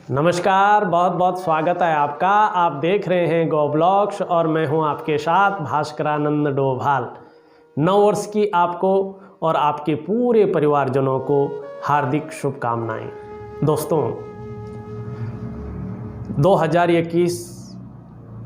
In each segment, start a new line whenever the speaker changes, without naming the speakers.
नमस्कार, बहुत बहुत स्वागत है आपका। आप देख रहे हैं गो ब्लॉग्स और मैं हूं आपके साथ भास्करानंद डोभाल। नव वर्ष की आपको और आपके पूरे परिवारजनों को हार्दिक शुभकामनाएं। दोस्तों, 2021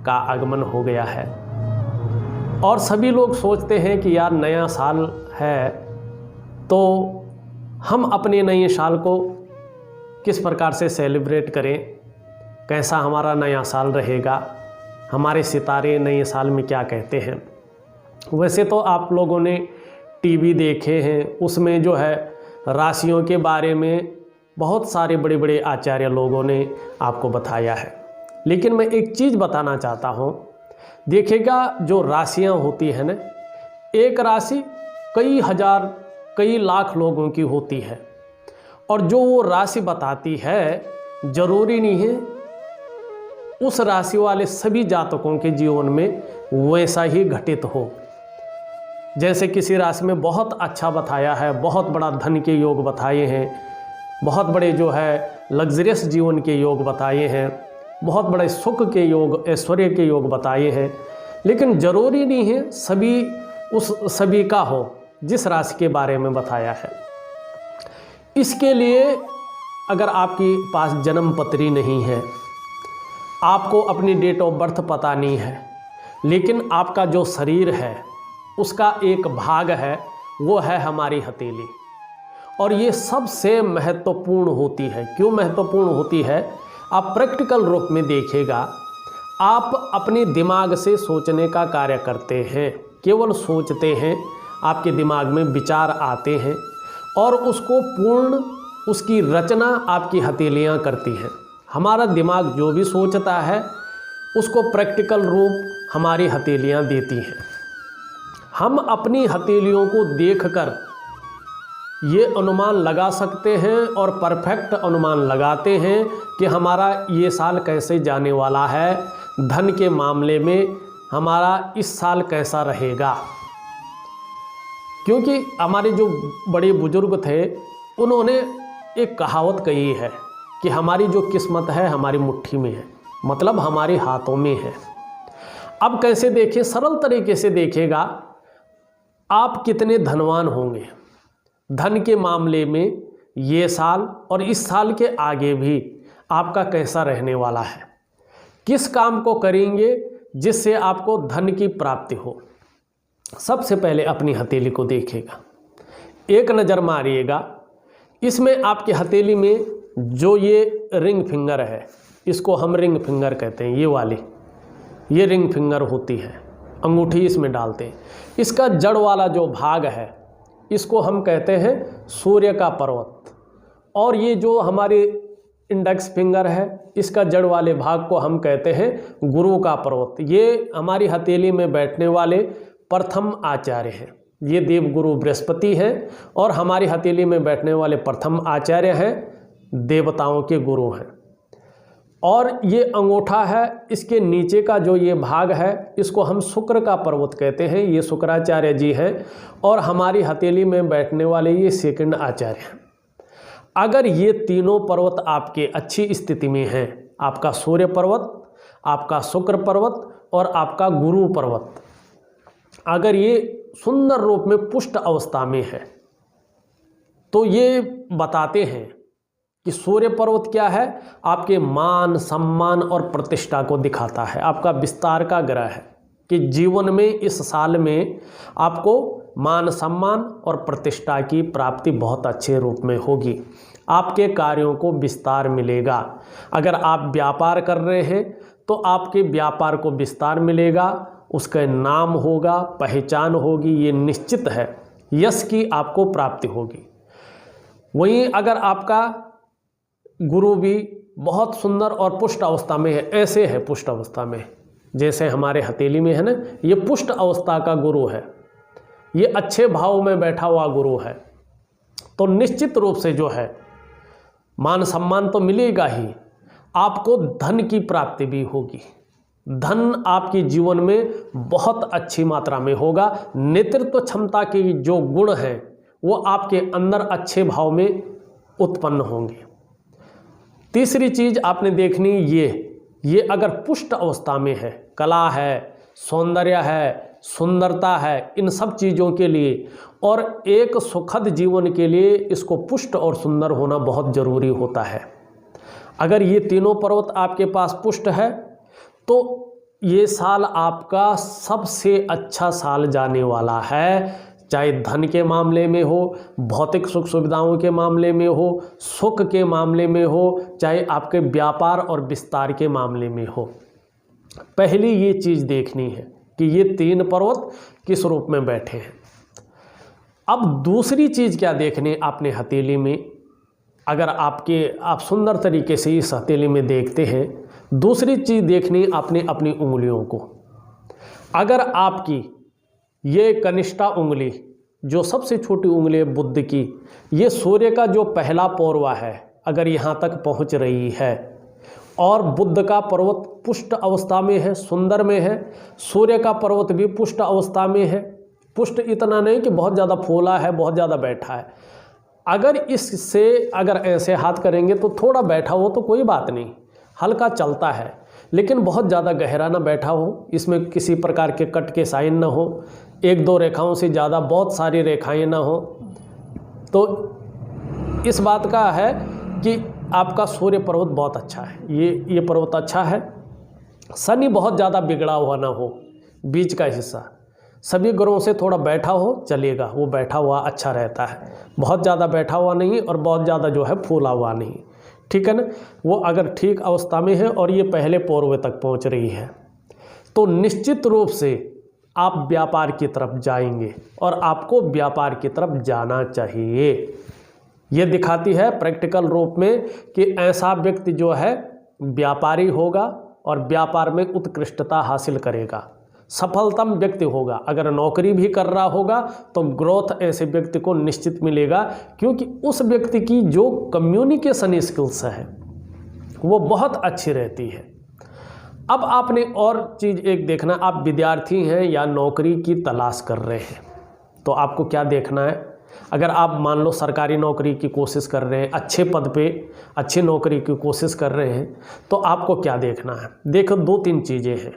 का आगमन हो गया है और सभी लोग सोचते हैं कि यार नया साल है तो हम अपने नए साल को किस प्रकार से सेलिब्रेट करें, कैसा हमारा नया साल रहेगा, हमारे सितारे नए साल में क्या कहते हैं। वैसे तो आप लोगों ने टीवी देखे हैं, उसमें जो है राशियों के बारे में बहुत सारे बड़े बड़े आचार्य लोगों ने आपको बताया है। लेकिन मैं एक चीज़ बताना चाहता हूँ। देखिएगा, जो राशियाँ होती हैं ना, एक राशि कई हज़ार कई लाख लोगों की होती है और जो वो राशि बताती है जरूरी नहीं है उस राशि वाले सभी जातकों के जीवन में वैसा ही घटित हो। जैसे किसी राशि में बहुत अच्छा बताया है, बहुत बड़ा धन के योग बताए हैं, बहुत बड़े जो है लग्जरियस जीवन के योग बताए हैं, बहुत बड़े सुख के योग, ऐश्वर्य के योग बताए हैं, लेकिन ज़रूरी नहीं है सभी का हो जिस राशि के बारे में बताया है। इसके लिए अगर आपके पास जन्म पत्री नहीं है, आपको अपनी डेट ऑफ बर्थ पता नहीं है, लेकिन आपका जो शरीर है उसका एक भाग है, वो है हमारी हथेली। और ये सबसे महत्वपूर्ण होती है। क्यों महत्वपूर्ण होती है? आप प्रैक्टिकल रूप में देखिएगा, आप अपने दिमाग से सोचने का कार्य करते हैं, केवल सोचते हैं, आपके दिमाग में विचार आते हैं और उसको पूर्ण उसकी रचना आपकी हथेलियाँ करती हैं। हमारा दिमाग जो भी सोचता है उसको प्रैक्टिकल रूप हमारी हथेलियाँ देती हैं। हम अपनी हथेलियों को देखकर ये अनुमान लगा सकते हैं और परफेक्ट अनुमान लगाते हैं कि हमारा ये साल कैसे जाने वाला है, धन के मामले में हमारा इस साल कैसा रहेगा। क्योंकि हमारे जो बड़े बुजुर्ग थे उन्होंने एक कहावत कही है कि हमारी जो किस्मत है हमारी मुट्ठी में है, मतलब हमारे हाथों में है। अब कैसे देखें, सरल तरीके से देखिएगा, आप कितने धनवान होंगे धन के मामले में ये साल और इस साल के आगे भी आपका कैसा रहने वाला है, किस काम को करेंगे जिससे आपको धन की प्राप्ति हो। सबसे पहले अपनी हथेली को देखिएगा, एक नज़र मारिएगा। इसमें आपकी हथेली में जो ये रिंग फिंगर है, इसको हम रिंग फिंगर कहते हैं। ये वाली ये रिंग फिंगर होती है, अंगूठी इसमें डालते हैं। इसका जड़ वाला जो भाग है इसको हम कहते हैं सूर्य का पर्वत, और ये जो हमारे इंडेक्स फिंगर है इसका जड़ वाले भाग को हम कहते हैं गुरु का पर्वत। ये हमारी हथेली में बैठने वाले प्रथम आचार्य हैं, ये देवगुरु बृहस्पति हैं, और हमारी हथेली में बैठने वाले प्रथम आचार्य हैं देवताओं के गुरु हैं। और ये अंगूठा है, इसके नीचे का जो ये भाग है इसको हम शुक्र का पर्वत कहते हैं, ये शुक्राचार्य जी हैं, और हमारी हथेली में बैठने वाले ये सेकंड आचार्य हैं। अगर ये तीनों पर्वत आपके अच्छी स्थिति में हैं, आपका सूर्य पर्वत, आपका शुक्र पर्वत और आपका गुरु पर्वत, अगर ये सुंदर रूप में पुष्ट अवस्था में है, तो ये बताते हैं कि सूर्य पर्वत क्या है, आपके मान सम्मान और प्रतिष्ठा को दिखाता है। आपका विस्तार का ग्रह है कि जीवन में इस साल में आपको मान सम्मान और प्रतिष्ठा की प्राप्ति बहुत अच्छे रूप में होगी। आपके कार्यों को विस्तार मिलेगा। अगर आप व्यापार कर रहे हैं तो आपके व्यापार को विस्तार मिलेगा, उसका नाम होगा, पहचान होगी, ये निश्चित है। यश की आपको प्राप्ति होगी। वहीं अगर आपका गुरु भी बहुत सुंदर और पुष्ट अवस्था में है, ऐसे है पुष्ट अवस्था में, जैसे हमारे हथेली में है ना, ये पुष्ट अवस्था का गुरु है, ये अच्छे भाव में बैठा हुआ गुरु है, तो निश्चित रूप से जो है मान सम्मान तो मिलेगा ही, आपको धन की प्राप्ति भी होगी। धन आपके जीवन में बहुत अच्छी मात्रा में होगा। नेतृत्व क्षमता के जो गुण हैं वो आपके अंदर अच्छे भाव में उत्पन्न होंगे। तीसरी चीज़ आपने देखनी ये अगर पुष्ट अवस्था में है, कला है, सौंदर्य है, सुंदरता है, इन सब चीज़ों के लिए और एक सुखद जीवन के लिए इसको पुष्ट और सुंदर होना बहुत ज़रूरी होता है। अगर ये तीनों पर्वत आपके पास पुष्ट है तो ये साल आपका सबसे अच्छा साल जाने वाला है, चाहे धन के मामले में हो, भौतिक सुख सुविधाओं के मामले में हो, सुख के मामले में हो, चाहे आपके व्यापार और विस्तार के मामले में हो। पहली ये चीज़ देखनी है कि ये तीन पर्वत किस रूप में बैठे हैं। अब दूसरी चीज़ क्या देखनी आपने हथेली में, अगर आप सुंदर तरीके से इस हथेली में देखते हैं, दूसरी चीज़ देखनी आपने अपनी उंगलियों को। अगर आपकी ये कनिष्ठा उंगली जो सबसे छोटी उंगली है बुध की, ये सूर्य का जो पहला पौरवा है, अगर यहाँ तक पहुँच रही है और बुध का पर्वत पुष्ट अवस्था में है, सुंदर में है, सूर्य का पर्वत भी पुष्ट अवस्था में है, पुष्ट इतना नहीं कि बहुत ज़्यादा फूला है, बहुत ज़्यादा बैठा है। अगर इससे अगर ऐसे हाथ करेंगे तो थोड़ा बैठा हो तो कोई बात नहीं, हल्का चलता है, लेकिन बहुत ज़्यादा गहरा ना बैठा हो, इसमें किसी प्रकार के कट के साइन ना हो, एक दो रेखाओं से ज़्यादा बहुत सारी रेखाएं ना हो। तो इस बात का है कि आपका सूर्य पर्वत बहुत अच्छा है, ये पर्वत अच्छा है। शनि बहुत ज़्यादा बिगड़ा हुआ ना हो, बीच का हिस्सा सभी ग्रहों से थोड़ा बैठा हो चलेगा, वो बैठा हुआ अच्छा रहता है, बहुत ज़्यादा बैठा हुआ नहीं और बहुत ज़्यादा जो है फूला हुआ नहीं, ठीक है ना। वो अगर ठीक अवस्था में है और ये पहले पौरवे तक पहुंच रही है तो निश्चित रूप से आप व्यापार की तरफ जाएंगे और आपको व्यापार की तरफ जाना चाहिए। ये दिखाती है प्रैक्टिकल रूप में कि ऐसा व्यक्ति जो है व्यापारी होगा और व्यापार में उत्कृष्टता हासिल करेगा, सफलतम व्यक्ति होगा। अगर नौकरी भी कर रहा होगा तो ग्रोथ ऐसे व्यक्ति को निश्चित मिलेगा, क्योंकि उस व्यक्ति की जो कम्युनिकेशन स्किल्स है वो बहुत अच्छी रहती है। अब आपने और चीज़ एक देखना, आप विद्यार्थी हैं या नौकरी की तलाश कर रहे हैं तो आपको क्या देखना है। अगर आप मान लो सरकारी नौकरी की कोशिश कर रहे हैं, अच्छे पद पे अच्छी नौकरी की कोशिश कर रहे हैं, तो आपको क्या देखना है। देखो, दो तीन चीज़ें हैं।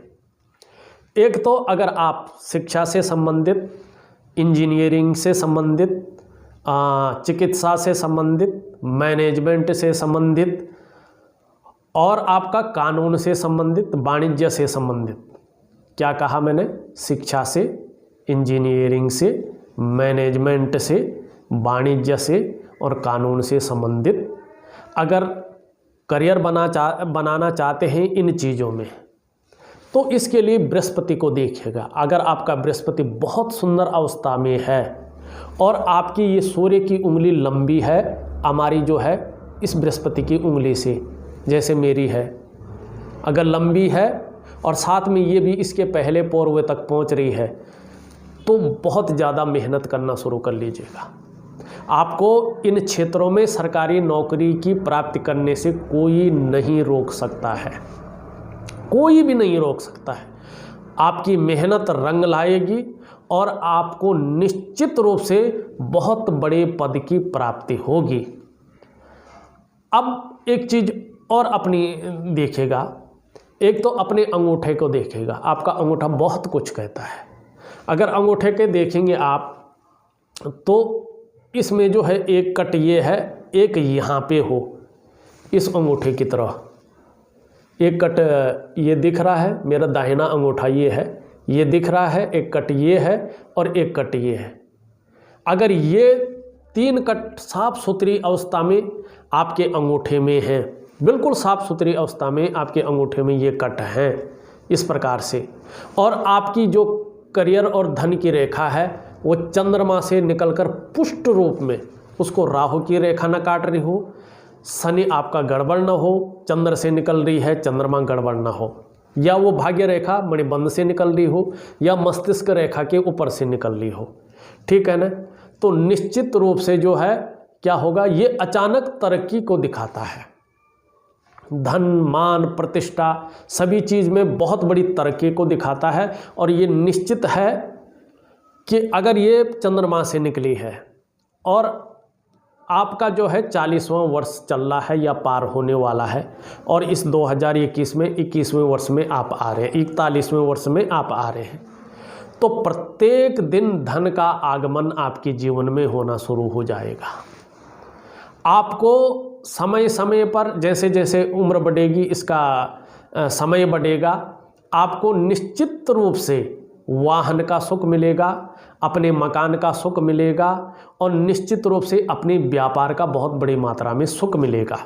एक तो अगर आप शिक्षा से संबंधित, इंजीनियरिंग से संबंधित, चिकित्सा से संबंधित, मैनेजमेंट से संबंधित और आपका कानून से संबंधित, वाणिज्य से संबंधित, क्या कहा मैंने, शिक्षा से, इंजीनियरिंग से, मैनेजमेंट से, वाणिज्य से और कानून से संबंधित अगर करियर बनाना चाहते हैं इन चीज़ों में, तो इसके लिए बृहस्पति को देखिएगा। अगर आपका बृहस्पति बहुत सुंदर अवस्था में है और आपकी ये सूर्य की उंगली लंबी है, हमारी जो है इस बृहस्पति की उंगली से, जैसे मेरी है, अगर लंबी है और साथ में ये भी इसके पहले पौरवे तक पहुंच रही है, तो बहुत ज़्यादा मेहनत करना शुरू कर लीजिएगा। आपको इन क्षेत्रों में सरकारी नौकरी की प्राप्ति करने से कोई नहीं रोक सकता है, कोई भी नहीं रोक सकता है। आपकी मेहनत रंग लाएगी और आपको निश्चित रूप से बहुत बड़े पद की प्राप्ति होगी। अब एक चीज़ और अपनी देखेगा, एक तो अपने अंगूठे को देखेगा। आपका अंगूठा बहुत कुछ कहता है। अगर अंगूठे के देखेंगे आप तो इसमें जो है एक कट ये है, एक यहाँ पे हो इस अंगूठे की तरह, एक कट ये दिख रहा है, मेरा दाहिना अंगूठा ये है, ये दिख रहा है, एक कट ये है और एक कट ये है। अगर ये तीन कट साफ सुथरी अवस्था में आपके अंगूठे में हैं, बिल्कुल साफ सुथरी अवस्था में आपके अंगूठे में ये कट हैं इस प्रकार से, और आपकी जो करियर और धन की रेखा है वो चंद्रमा से निकलकर पुष्ट रूप में, उसको राहु की रेखा न काट रही हो, शनि आपका गड़बड़ न हो, चंद्र से निकल रही है, चंद्रमा गड़बड़ न हो, या वो भाग्य रेखा मणिबंध से निकल रही हो या मस्तिष्क रेखा के ऊपर से निकल रही हो, ठीक है ना। तो निश्चित रूप से जो है क्या होगा, ये अचानक तरक्की को दिखाता है। धन, मान, प्रतिष्ठा सभी चीज़ में बहुत बड़ी तरक्की को दिखाता है। और ये निश्चित है कि अगर ये चंद्रमा से निकली है और आपका जो है 40वां वर्ष चल रहा है या पार होने वाला है, और इस 2021 में 21वें वर्ष में आप आ रहे हैं, 41वें वर्ष में आप आ रहे हैं। तो प्रत्येक दिन धन का आगमन आपके जीवन में होना शुरू हो जाएगा। आपको समय समय पर जैसे जैसे उम्र बढ़ेगी, इसका समय बढ़ेगा, आपको निश्चित रूप से वाहन का सुख मिलेगा, अपने मकान का सुख मिलेगा, और निश्चित रूप से अपने व्यापार का बहुत बड़ी मात्रा में सुख मिलेगा।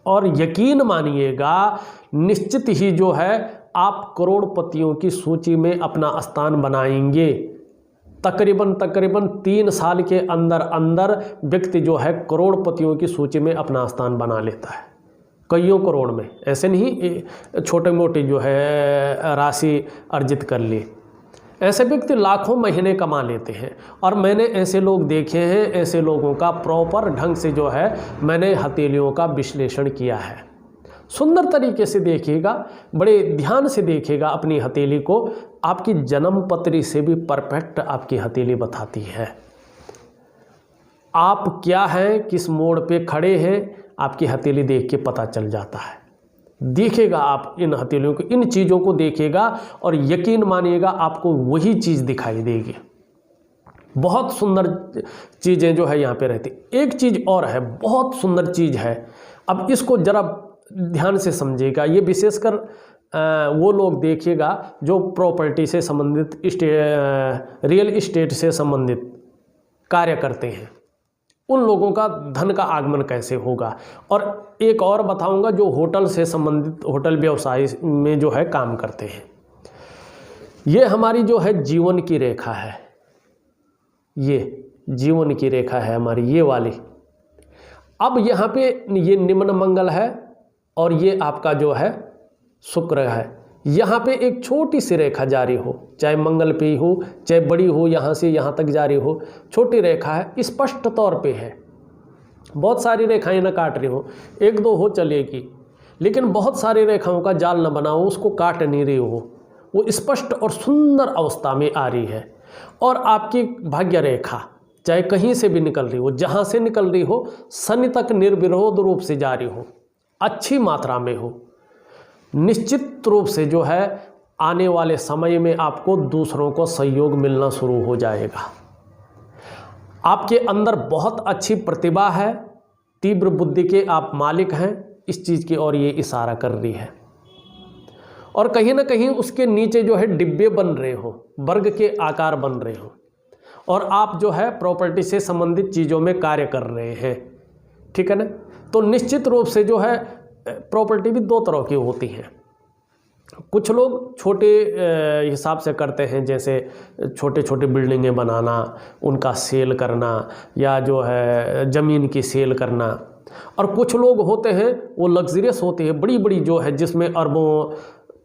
और यकीन मानिएगा, निश्चित ही जो है आप करोड़पतियों की सूची में अपना स्थान बनाएंगे। तकरीबन 3 साल के अंदर अंदर व्यक्ति जो है करोड़पतियों की सूची में अपना स्थान बना लेता है, कईयों करोड़ में, ऐसे नहीं छोटे मोटे जो है राशि अर्जित कर ली। ऐसे व्यक्ति लाखों महीने कमा लेते हैं, और मैंने ऐसे लोग देखे हैं। ऐसे लोगों का प्रॉपर ढंग से जो है मैंने हथेलियों का विश्लेषण किया है। सुंदर तरीके से देखिएगा, बड़े ध्यान से देखिएगा अपनी हथेली को। आपकी जन्म पत्री से भी परफेक्ट आपकी हथेली बताती है आप क्या हैं, किस मोड़ पे खड़े हैं, आपकी हथेली देख के पता चल जाता है। देखिएगा आप इन हथेलियों को, इन चीज़ों को देखिएगा, और यकीन मानिएगा आपको वही चीज़ दिखाई देगी। बहुत सुंदर चीज़ें जो है यहाँ पे रहती। एक चीज़ और है, बहुत सुंदर चीज़ है, अब इसको ज़रा ध्यान से समझिएगा। ये विशेषकर वो लोग देखिएगा जो प्रॉपर्टी से संबंधित, रियल इस्टेट से संबंधित कार्य करते हैं, उन लोगों का धन का आगमन कैसे होगा। और एक और बताऊंगा जो होटल से संबंधित, होटल व्यवसाय में जो है काम करते हैं। ये हमारी जो है जीवन की रेखा है, ये जीवन की रेखा है हमारी, ये वाली। अब यहाँ पे ये निम्न मंगल है, और ये आपका जो है शुक्र है। यहाँ पे एक छोटी सी रेखा जारी हो, चाहे मंगल पे ही हो, चाहे बड़ी हो, यहाँ से यहाँ तक जारी हो, छोटी रेखा है, स्पष्ट तौर पे है। बहुत सारी रेखाएं ना काट रही हो, 1-2 हो चलेगी, लेकिन बहुत सारी रेखाओं का जाल न बनाओ, उसको काट नहीं रही हो, वो स्पष्ट और सुंदर अवस्था में आ रही है। और आपकी भाग्य रेखा चाहे कहीं से भी निकल रही हो, जहाँ से निकल रही हो, शनि तक निर्विरोध रूप से जारी हो, अच्छी मात्रा में हो, निश्चित रूप से जो है आने वाले समय में आपको दूसरों को सहयोग मिलना शुरू हो जाएगा। आपके अंदर बहुत अच्छी प्रतिभा है, तीव्र बुद्धि के आप मालिक हैं, इस चीज़ की ओर ये इशारा कर रही है। और कहीं ना कहीं उसके नीचे जो है डिब्बे बन रहे हो, वर्ग के आकार बन रहे हो, और आप जो है प्रॉपर्टी से संबंधित चीज़ों में कार्य कर रहे हैं, ठीक है ना। तो निश्चित रूप से जो है प्रॉपर्टी भी 2 तरह की होती हैं। कुछ लोग छोटे हिसाब से करते हैं, जैसे छोटे छोटे बिल्डिंगें बनाना, उनका सेल करना, या जो है ज़मीन की सेल करना। और कुछ लोग होते हैं वो लग्जरियस होते हैं, बड़ी बड़ी जो है जिसमें अरबों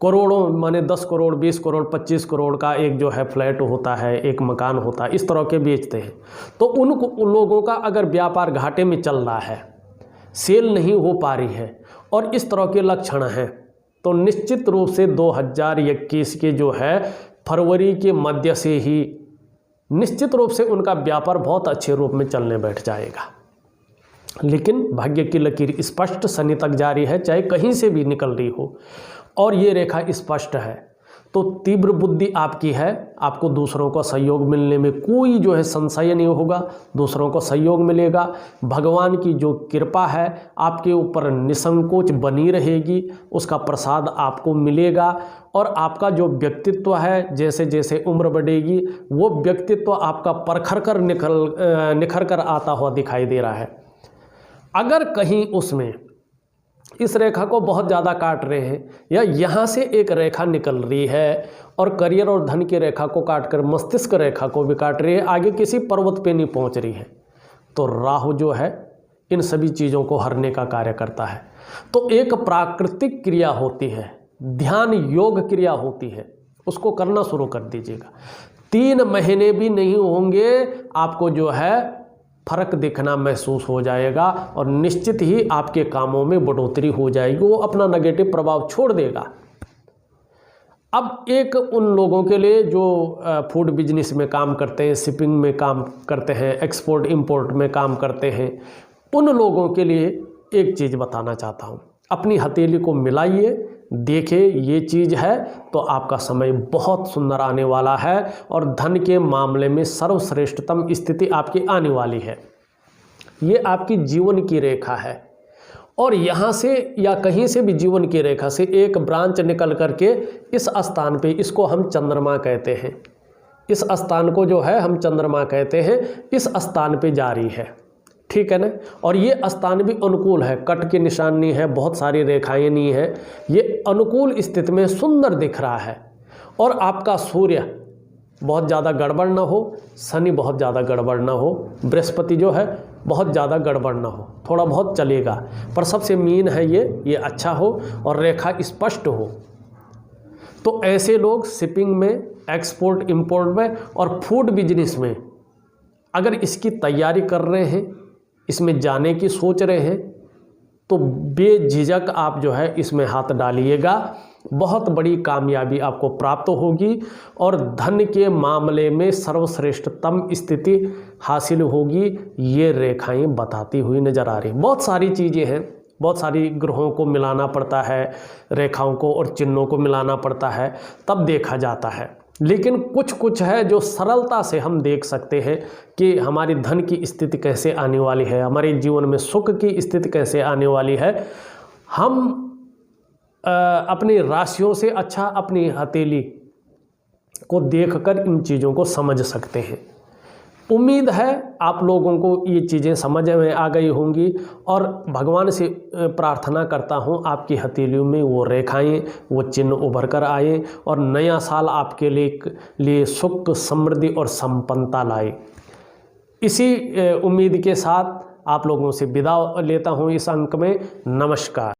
करोड़ों, माने 10 करोड़ 20 करोड़ 25 करोड़ का एक जो है फ्लैट होता है, एक मकान होता है, इस तरह के बेचते हैं। तो उन लोगों का अगर व्यापार घाटे में चल रहा है, सेल नहीं हो पा रही है, और इस तरह के लक्षण हैं, तो निश्चित रूप से 2021 के जो है फरवरी के मध्य से ही निश्चित रूप से उनका व्यापार बहुत अच्छे रूप में चलने बैठ जाएगा। लेकिन भाग्य की लकीर स्पष्ट शनि तक जारी है, चाहे कहीं से भी निकल रही हो, और ये रेखा स्पष्ट है। तो तीव्र बुद्धि आपकी है, आपको दूसरों को सहयोग मिलने में कोई जो है संशय नहीं होगा, दूसरों को सहयोग मिलेगा। भगवान की जो कृपा है आपके ऊपर निसंकोच बनी रहेगी, उसका प्रसाद आपको मिलेगा। और आपका जो व्यक्तित्व है, जैसे जैसे उम्र बढ़ेगी, वो व्यक्तित्व आपका परखर कर निखर कर आता हुआ दिखाई दे रहा है। अगर कहीं उसमें इस रेखा को बहुत ज़्यादा काट रहे हैं, या यहाँ से एक रेखा निकल रही है और करियर और धन की रेखा को काटकर मस्तिष्क रेखा को भी काट रही है, आगे किसी पर्वत पे नहीं पहुँच रही है, तो राहु जो है इन सभी चीज़ों को हरने का कार्य करता है। तो एक प्राकृतिक क्रिया होती है, ध्यान योग क्रिया होती है, उसको करना शुरू कर दीजिएगा। 3 महीने भी नहीं होंगे, आपको जो है फर्क दिखना महसूस हो जाएगा, और निश्चित ही आपके कामों में बढ़ोतरी हो जाएगी, वो अपना नेगेटिव प्रभाव छोड़ देगा। अब एक उन लोगों के लिए जो फूड बिजनेस में काम करते हैं, शिपिंग में काम करते हैं, एक्सपोर्ट इंपोर्ट में काम करते हैं, उन लोगों के लिए एक चीज़ बताना चाहता हूँ। अपनी हथेली को मिलाइए, देखिए ये चीज़ है तो आपका समय बहुत सुंदर आने वाला है और धन के मामले में सर्वश्रेष्ठतम स्थिति आपकी आने वाली है। ये आपकी जीवन की रेखा है और यहाँ से या कहीं से भी जीवन की रेखा से एक ब्रांच निकल करके इस स्थान पे, इसको हम चंद्रमा कहते हैं, इस स्थान को जो है हम चंद्रमा कहते हैं, इस स्थान पे जारी है, ठीक है ना। और ये स्थान भी अनुकूल है, कट के निशान नहीं है, बहुत सारी रेखाएं नहीं है, ये अनुकूल स्थिति में सुंदर दिख रहा है। और आपका सूर्य बहुत ज़्यादा गड़बड़ ना हो, शनि बहुत ज़्यादा गड़बड़ ना हो, बृहस्पति जो है बहुत ज़्यादा गड़बड़ ना हो, थोड़ा बहुत चलेगा, पर सबसे मेन है ये अच्छा हो और रेखा स्पष्ट हो। तो ऐसे लोग शिपिंग में, एक्सपोर्ट इंपोर्ट में और फूड बिजनेस में अगर इसकी तैयारी कर रहे हैं, इसमें जाने की सोच रहे हैं, तो बेझिझक आप जो है इसमें हाथ डालिएगा, बहुत बड़ी कामयाबी आपको प्राप्त होगी और धन के मामले में सर्वश्रेष्ठतम स्थिति हासिल होगी। ये रेखाएं बताती हुई नज़र आ रही। बहुत सारी चीज़ें हैं, बहुत सारी ग्रहों को मिलाना पड़ता है, रेखाओं को और चिन्हों को मिलाना पड़ता है, तब देखा जाता है। लेकिन कुछ कुछ है जो सरलता से हम देख सकते हैं कि हमारी धन की स्थिति कैसे आने वाली है, हमारे जीवन में सुख की स्थिति कैसे आने वाली है। हम अपनी राशियों से अच्छा अपनी हथेली को देखकर इन चीज़ों को समझ सकते हैं। उम्मीद है आप लोगों को ये चीज़ें समझ में आ गई होंगी और भगवान से प्रार्थना करता हूँ आपकी हथेलियों में वो रेखाएं, वो चिन्ह उभर कर आए और नया साल आपके लिए सुख, समृद्धि और संपन्नता लाए। इसी उम्मीद के साथ आप लोगों से विदा लेता हूँ इस अंक में। नमस्कार।